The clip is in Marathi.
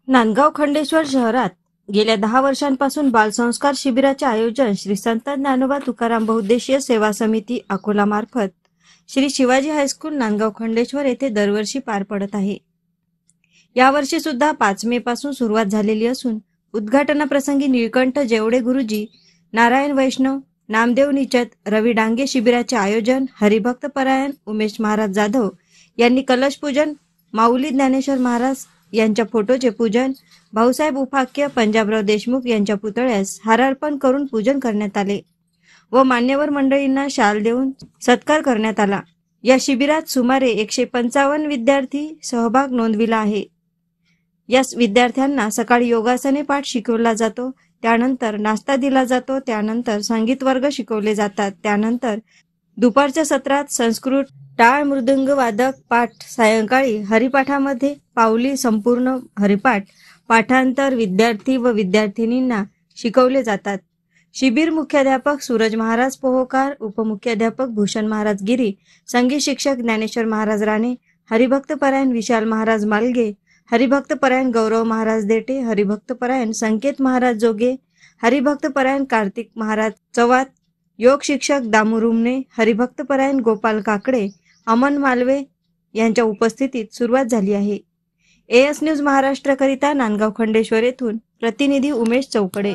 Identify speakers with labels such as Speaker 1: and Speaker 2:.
Speaker 1: नांदगाव खंडेश्वर शहरात गेल्या 10 वर्षांपासून बालसंस्कार शिबिराचे आयोजन श्री संत ज्ञानोबा तुकाराम बहुउद्देशीय सेवा समिती अकोला मार्फत श्री शिवाजी हायस्कूल नांदगाव खंडेश्वर येथे दरवर्षी पार पडत आहे। यावर्षी सुद्धा 5 मे पासून सुरुवात झालेली असून उद्घाटनाप्रसंगी निळकंठ जेवडे गुरुजी, नारायण वैष्णव, नामदेव निचत, रवी डांगे शिबिराचे आयोजन हरिभक्त परायण उमेश महाराज जाधव यांनी कलश पूजन, माऊली ज्ञानेश्वर महाराज यांच्या फोटोचे पूजन, भाऊसाहेब उपाख्य, पंजाबराव देशमुख यांच्या पुतळ्यास हार अर्पण करून पूजन करण्यात आले व मान्यवर मंडळींना शाल देऊन सत्कार करण्यात आला। या शिबिरात सुमारे 155 विद्यार्थी सहभाग नोंदविला आहे। या विद्यार्थ्यांना सकाळी योगासने पाठ शिकवला जातो, त्यानंतर नाश्ता दिला जातो, त्यानंतर संगीत वर्ग शिकवले जातात, त्यानंतर दुपारच्या सत्रात संस्कृत, टाळ, मृदंग वादक पाठ, सायंकाळी हरिपाठामध्ये पावली संपूर्ण हरिपाठ पाठांतर विद्यार्थी व विद्यार्थिनींना शिकवले जातात। शिबिर मुख्याध्यापक सूरज महाराज पोहोकार, उपमुख्याध्यापक भूषण महाराज गिरी, संगीत शिक्षक ज्ञानेश्वर महाराज राणे, हरिभक्त परायण विशाल महाराज मालगे, हरिभक्त परायण गौरव महाराज देटे, हरिभक्त परायण संकेत महाराज जोगे, हरिभक्त परायण कार्तिक महाराज चवात, योग शिक्षक दामू रुमने, हरिभक्त परायण गोपाल काकडे, अमन मालवे यांच्या उपस्थितीत सुरुवात झाली आहे। एएस न्यूज महाराष्ट्र करिता नांदगाव खंडेश्वर येथून प्रतिनिधी उमेश चौकडे।